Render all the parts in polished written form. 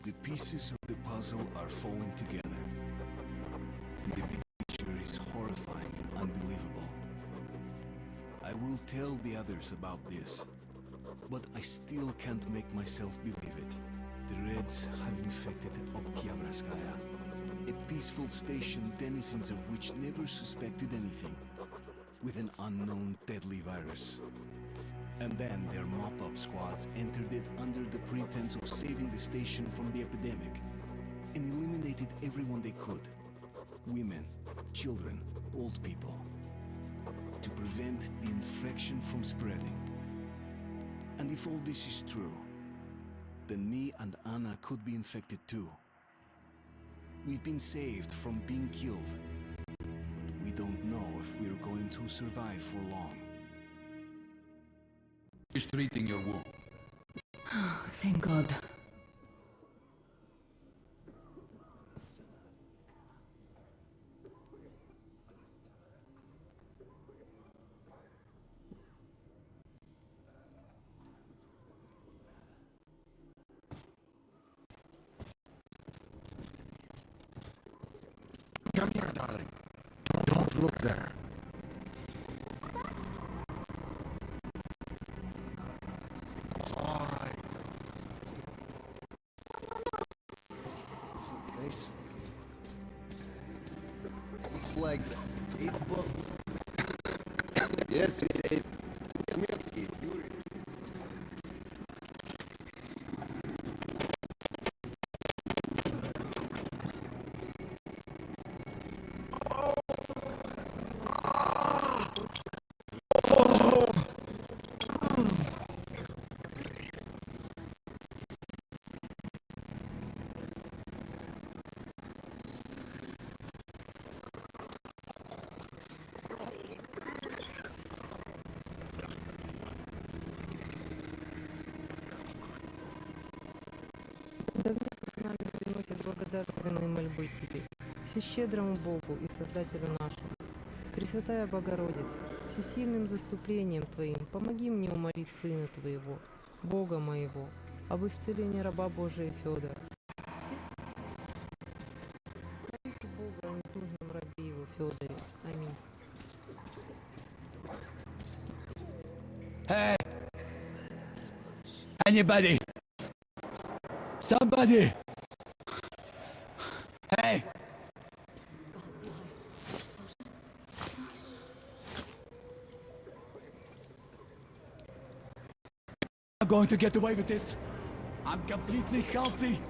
The pieces of the puzzle are falling together. The picture is horrifying and unbelievable. I will tell the others about this, but I still can't make myself believe it. The Reds have infected Oktyabrskaya, a peaceful station denizens of which never suspected anything, with an unknown deadly virus. And then their mop-up squads entered it under the pretense of saving the station from the epidemic, and eliminated everyone they could. Women, children, old people. To prevent the infection from spreading. And if all this is true, then me and Anna could be infected too. We've been saved from being killed, but we don't know if we're going to survive for long. Is treating your wound. Thank God. Come here, darling. Don't look there. It's all right. Nice. Looks like 8 books. Yes, it's 8. Smirsky, Yuri. Да вместе с нами приносит благодарственные мольбы Тебе, Всещедрому Богу и Создателю нашему. Пресвятая Богородица, всесильным заступлением Твоим помоги мне умолить Сына Твоего, Бога моего, об исцелении раба Божия Федора. Молите Бога о нетужном рабе Его Федоре. Аминь. Hey! Anybody! Somebody! Hey! I'm going to get away with this. I'm completely healthy.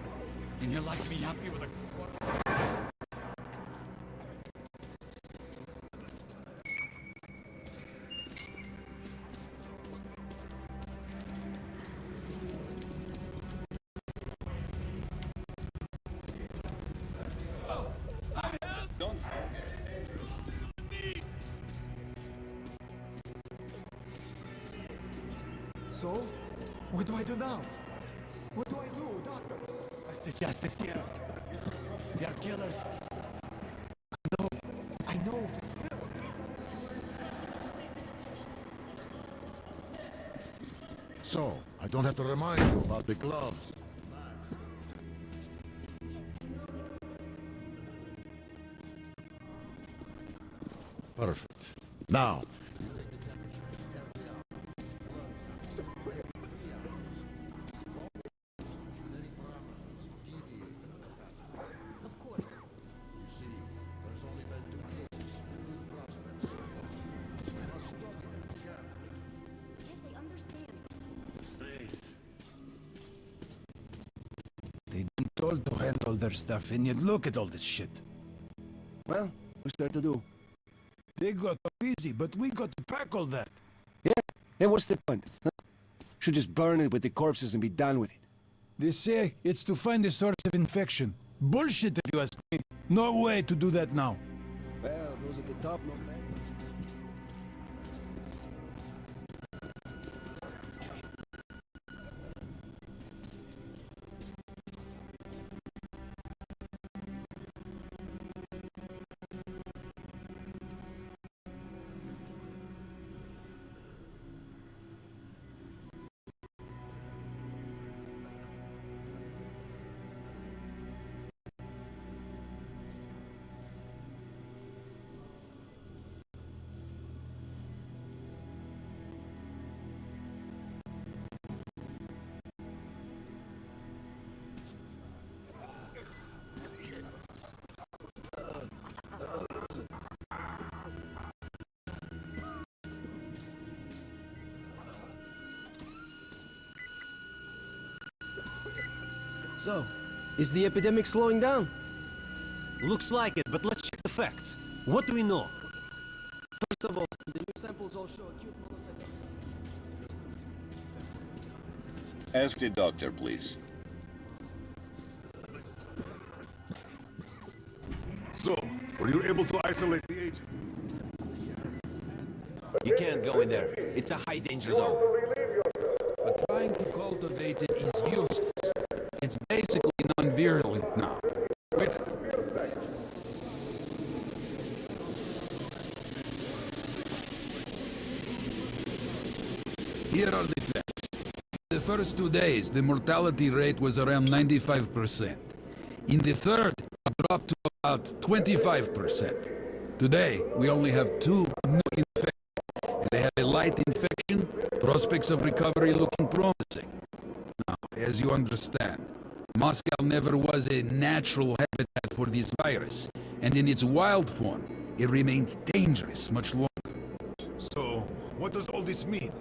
And you like me happy with a... So? What do I do now? What do I do, doctor? What's the justice here? You're killers. I know, but still. So, I don't have to remind you about the gloves. Perfect. Now, They've been told to handle their stuff, and yet look at all this shit. Well, what's there to do? They got busy, but we got to pack all that. Then what's the point? Huh? Should just burn it with the corpses and be done with it. They say it's to find the source of infection. Bullshit, if you ask me. No way to do that now. Well, those at the top know better. So, is the epidemic slowing down? Looks like it, but let's check the facts. What do we know? First of all, the new samples all show acute monocytosis. Ask the doctor, please. So, were you able to isolate the agent? You can't go in there. It's a high danger zone. But trying to cultivate it is useless. It's basically non-virulent now. Wait. Here are the facts. The first 2 days, the mortality rate was around 95%. In the third, it dropped to about 25%. Today, we only have 2 new infections. They had a light infection, prospects of recovery looking promising. Now, as you understand, Moscow never was a natural habitat for this virus, and in its wild form, it remains dangerous much longer. So, what does all this mean?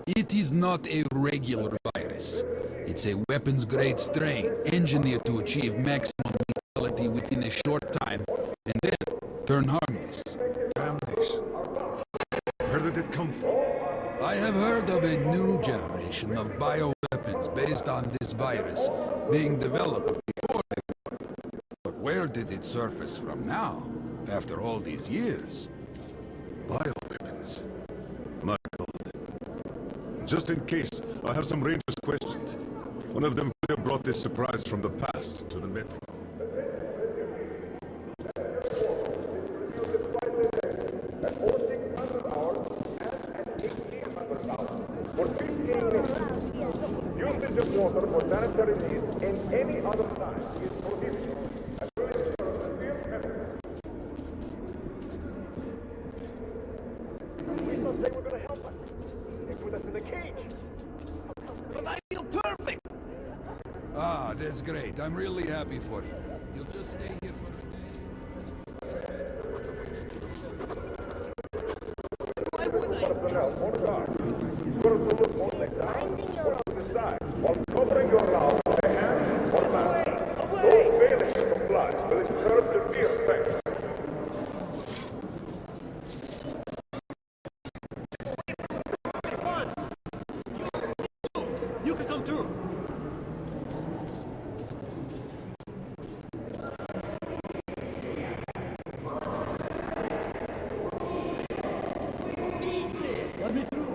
It is not a regular virus. It's a weapons-grade strain engineered to achieve maximum lethality within a short time, and then turn harmless. Damnation. Where did it come from? I have heard of a new generation of bioweapons based on this virus being developed before the war. But where did it surface from now, after all these years? Bioweapons. My God. Just in case, I have some Rangers questions. One of them could have brought this surprise from the past to the metro. Usage of water for sanitary needs in any other time is prohibited. We thought they were going to help us. They put us in a cage. But I feel perfect! Ah, that's great. I'm really happy for you. You'll just stay here for a day. Why would I? Personnel on guard. You're to look on the ground or to the side while covering your mouth with a hand or mask. Those failing to comply will incur severe sanctions. You can come through. Let me through.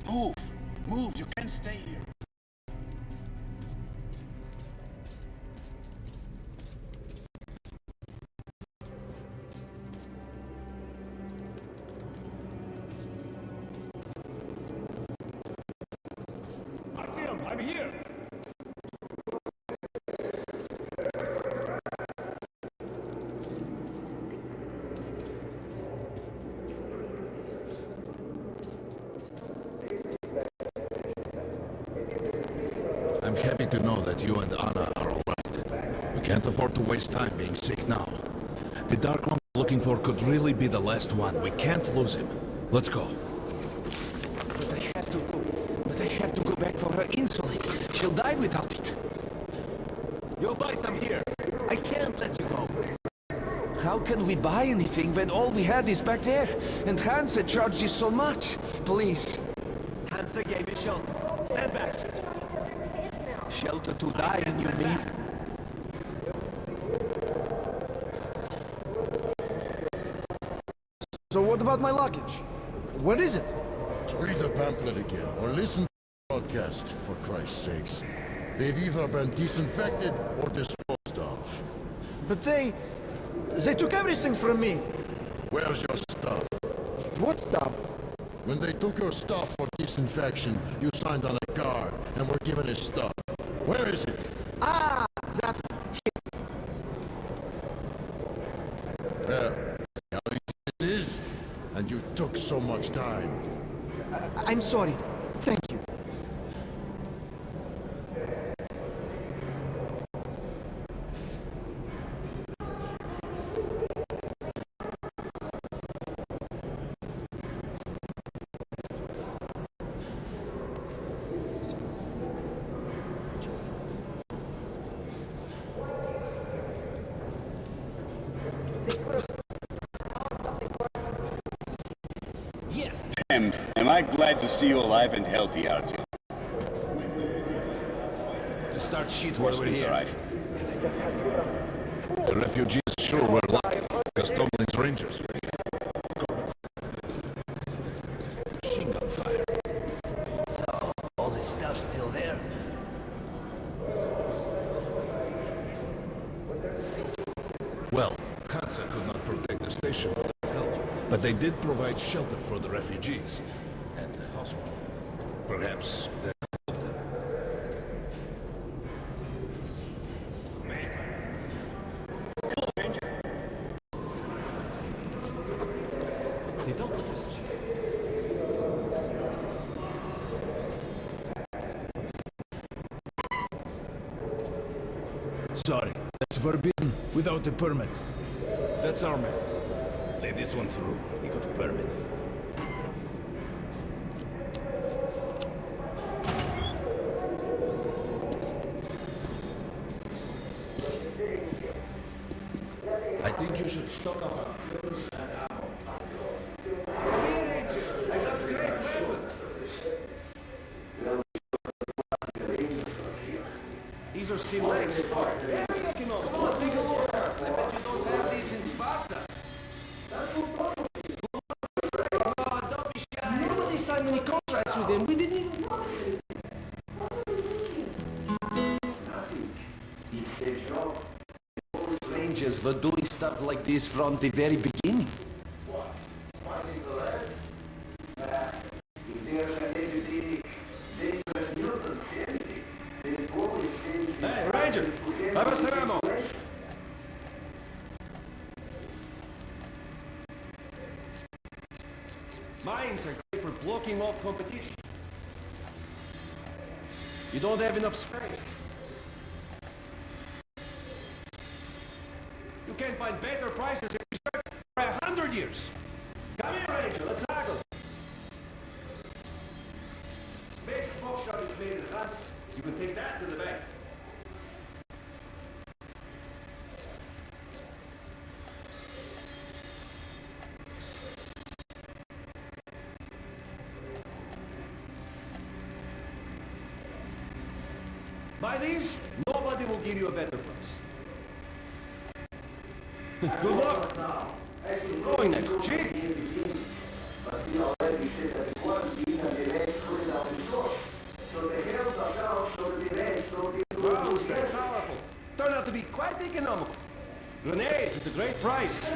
Move! Move! You can't stay here! I'm here. I'm happy to know that you and Anna are all right. We can't afford to waste time being sick now. The Dark One we're looking for could really be the last one. We can't lose him. Let's go. But I have to go. But I have to go back for her insulin. She'll die without it. You'll buy some here. I can't let you go. How can we buy anything when all we had is back there? And Hansa charges so much. Please. Hansa gave you shelter. Stand back. Shelter to die in, you mean? about my luggage. What is it? Read the pamphlet again, or listen to the broadcast, for Christ's sakes. They've either been disinfected or disposed of. But they took everything from me. Where's your stuff? What stuff? When they took your stuff for disinfection, you signed on a card and were given his stuff. Where is it? Ah, that... Well, see how easy it is? And you took so much time. I'm sorry. Thank you. Yes. Am I glad to see you alive and healthy, Artyom? To start shit while we're here. Arrive. The refugees sure were lucky, because Tomlin's Rangers were here. Machine gun fire. So, all this stuff still there? Well, Hansa could not protect the station with their help, but they did provide shelter for the refugees and the hospital. Perhaps that helped them. They don't look as cheap. Sorry, that's forbidden without a permit. That's our man. Let this one through. He got a permit. I think you should stock up on fuels and ammo. Come here, Agent. I got great weapons. These are selects. Very economical. Come on, take a look. I bet you don't have these in Sparta. No, don't be shy. Nobody signed any contracts with them. We didn't even promise anything. It's their job. Rangers were doing stuff like this from the very beginning. Hey, Ranger! Have us some ammo! Mines are great for blocking off competition. You don't have enough space. You can't find better prices in research for 100 years. Come here, Ranger, let's haggle. Best buckshot is made in France. You can take that to the bank. Buy these, nobody will give you a better price. Good luck. Going next, Chief. Wow, it's very powerful. Turned out to be quite economical. Grenades at a great price.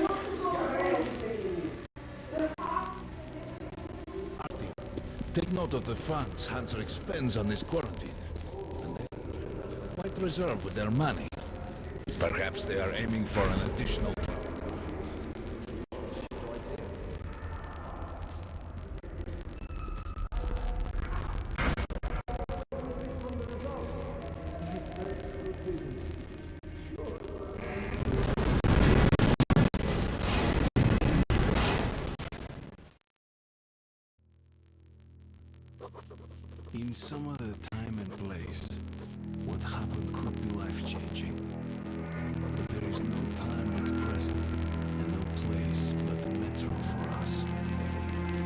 Take note of the funds Hansa expends on this quarantine. And they're quite reserved with their money. Perhaps they are aiming for an additional... In some other time and place, what happened could be life-changing. But there is no time but present, and no place but the metro for us.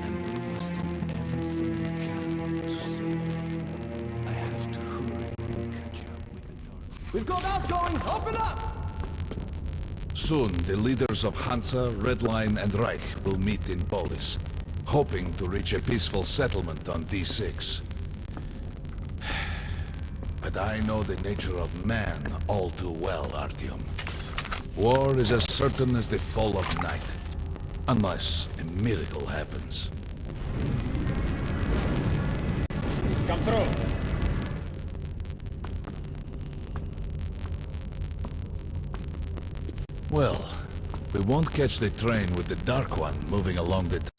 And we must do everything we can to save it. I have to hurry and catch up with the dark. We've got outgoing! Open up! Soon, the leaders of Hansa, Red Line, and Reich will meet in Polis, hoping to reach a peaceful settlement on D6. But I know the nature of man all too well, Artyom. War is as certain as the fall of night, unless a miracle happens. Come through. Well, we won't catch the train with the Dark One moving along the tunnel.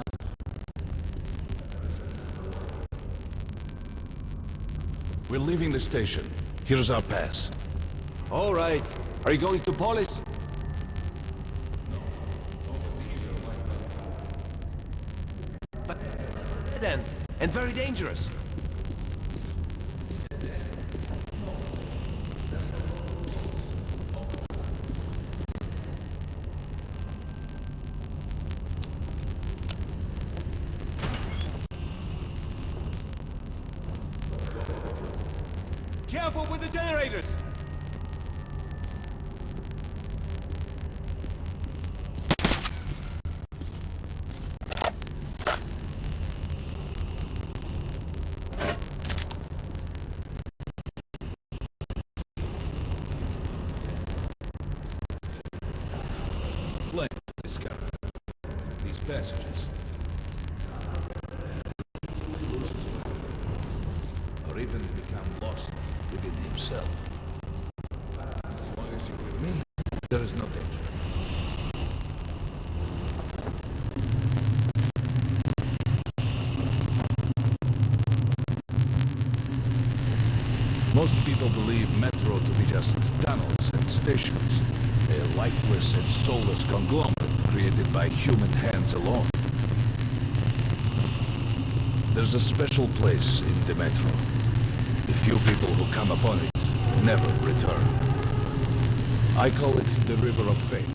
We're leaving the station. Here's our pass. All right. Are you going to Polis? But then, and very dangerous. Careful with the generators! Plane discovered. These passages. Or even become lost within himself. As long as you're with me, there is no danger. Most people believe metro to be just tunnels and stations, a lifeless and soulless conglomerate created by human hands alone. There's a special place in the metro. The few people who come upon it never return. I call it the River of Fate.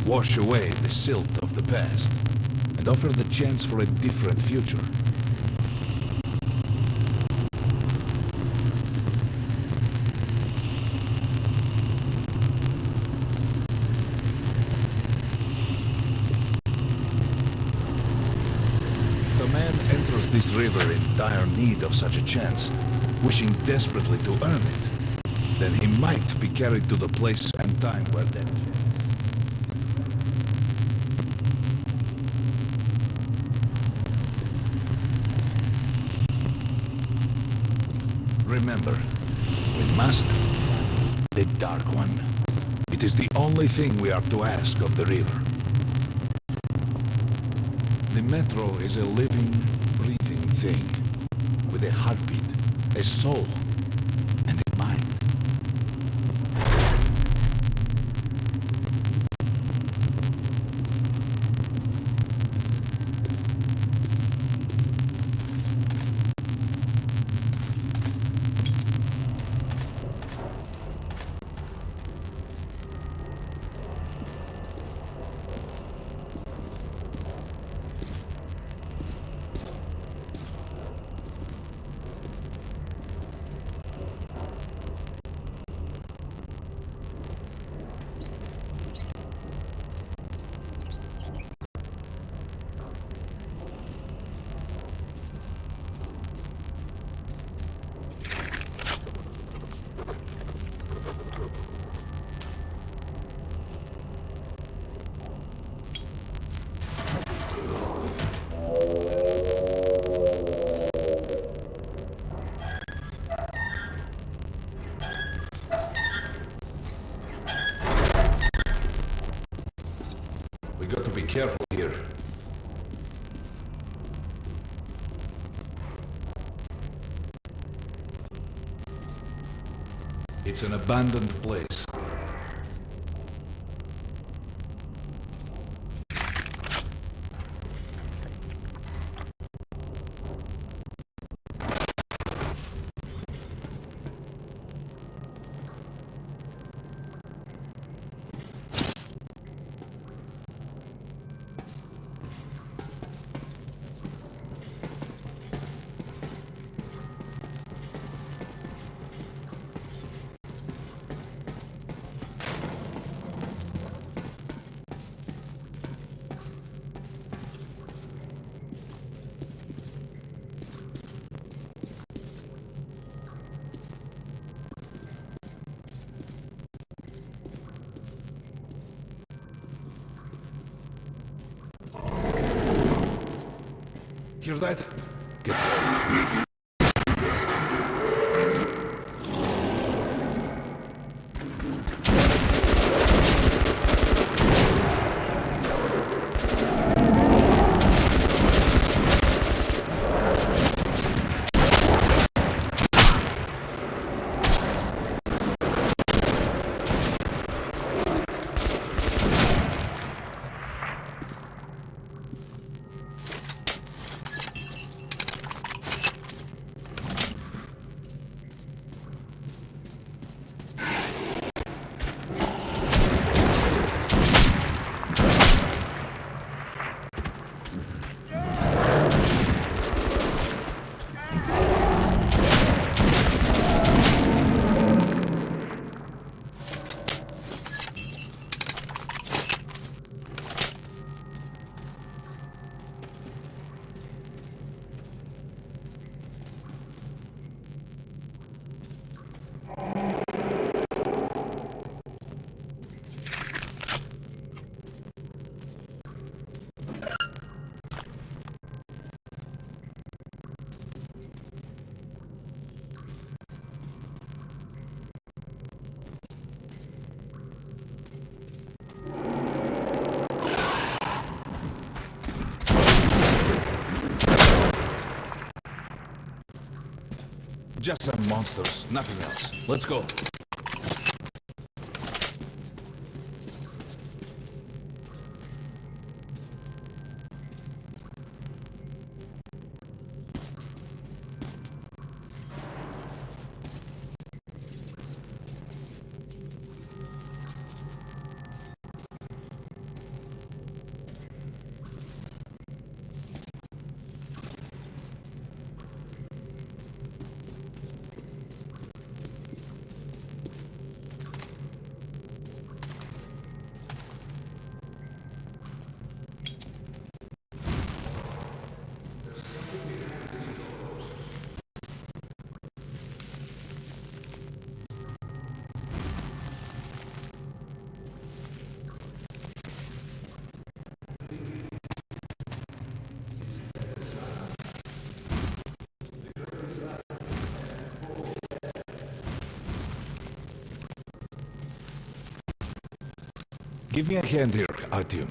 Wash away the silt of the past and offer the chance for a different future. This river in dire need of such a chance, wishing desperately to earn it, then he might be carried to the place and time where that chance... Remember, we must find the Dark One. It is the only thing we are to ask of the river. The metro is a living, breathing thing, with a heartbeat, a soul, and a mind. Be careful here. It's an abandoned place. Hear that? Get ready. Just some monsters, nothing else. Let's go. Give me a hand here, Artyom.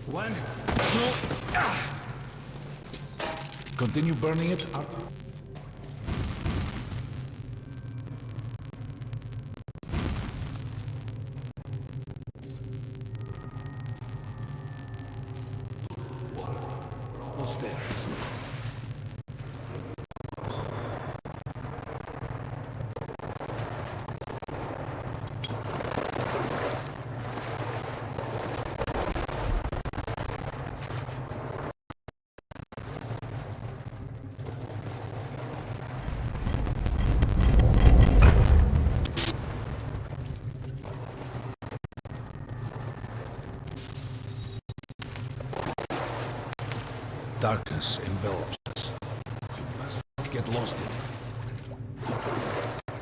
One, two, Continue burning it up. Almost there. Darkness envelops us. We must not get lost in it.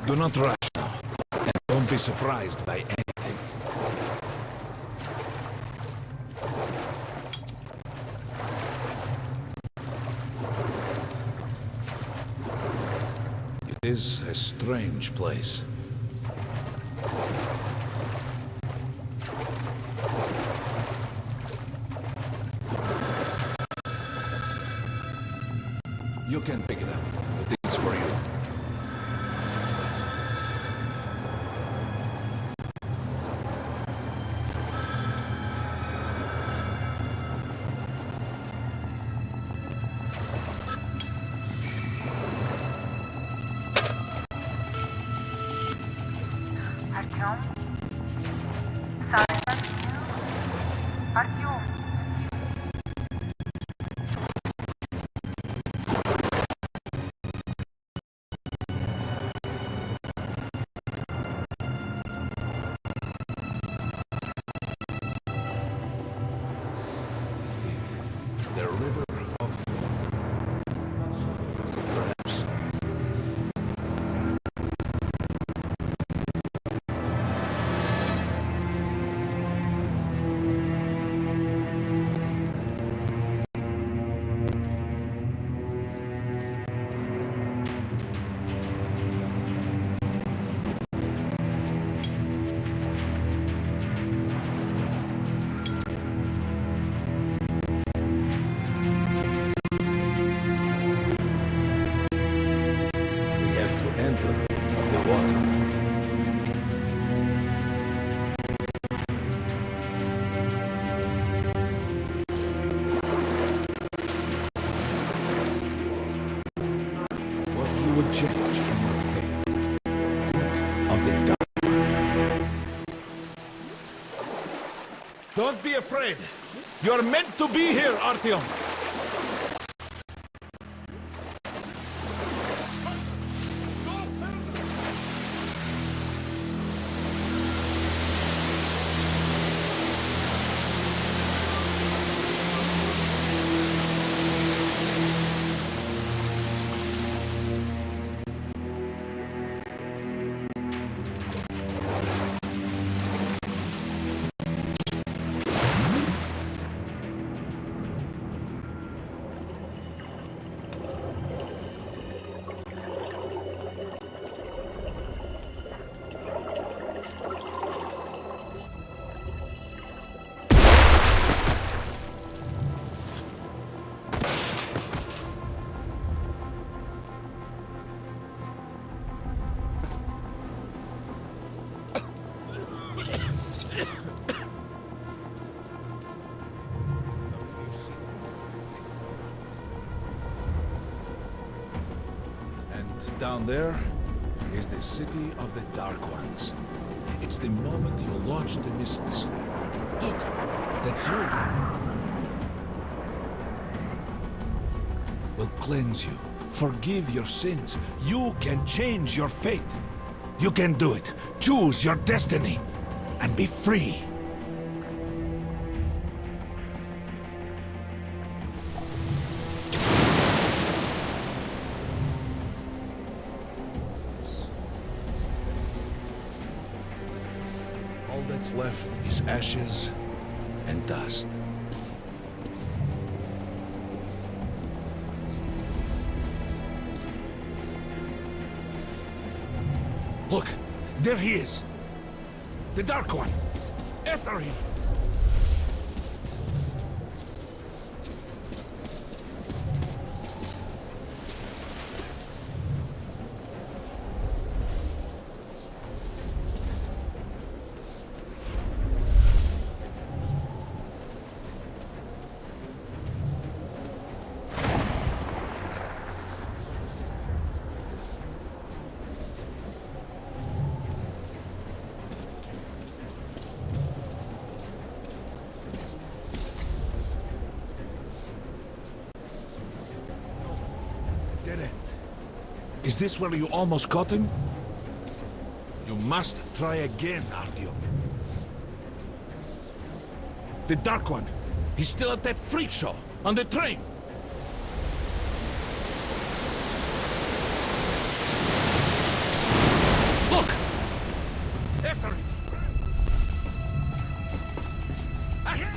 Do not rush now, and don't be surprised by anything. It is a strange place. You can pick it up, but it's for you. The river of perhaps. We have to enter the water. What you would change in your fate? Think of the dark. Don't be afraid. You're meant to be here, Artyom. And down there is the city of the Dark Ones. It's the moment you launch the missiles. Look, that's you. Will cleanse you, forgive your sins. You can change your fate. You can do it. Choose your destiny and be free. All that's left is ashes and dust. Look, there he is. The Dark One. After him. Dead end. Is this where you almost caught him? You must try again, Artyom. The Dark One. He's still at that freak show on the train. Look! After him! Ahead!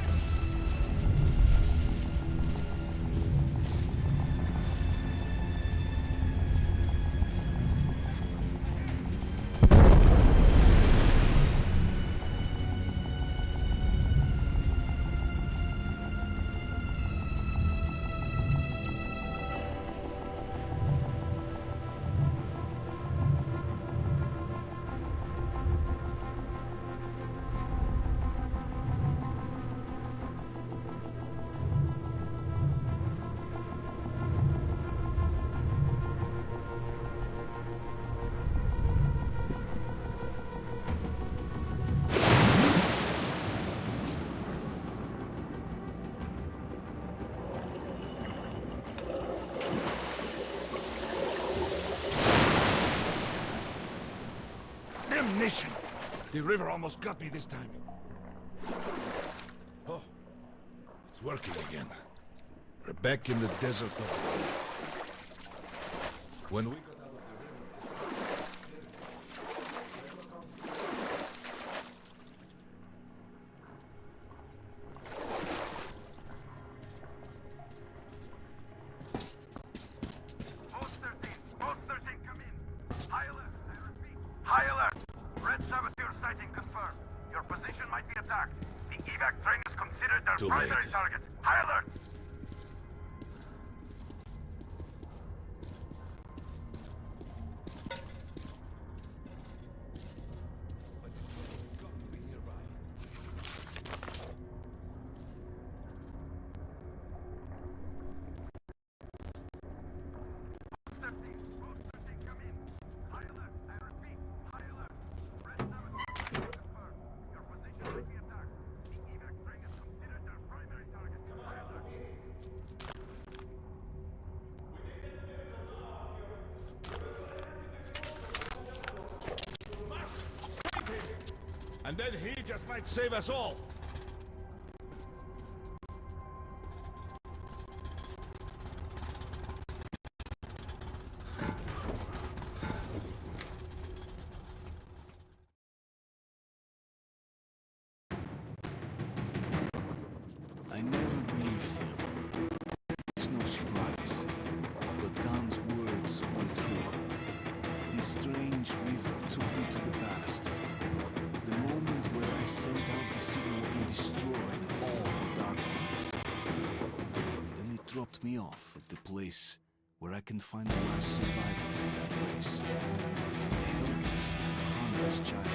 Damnation! The river almost got me this time. Oh, it's working again. We're back in the desert of... When we got out of the Post 13, come in. High alert, I repeat. High alert. Red saboteur sighting confirmed. Your position might be attacked. The evac train is considered their Too primary late. target. High alert. And then he just might save us all. I never believed him. It's no surprise. But Khan's words were true. This strange river took me to the past. The moment where I sent out the signal and destroyed all the Dark Ones. Then it dropped me off at the place where I can find the last survivor of that race. A helpless and harmless child.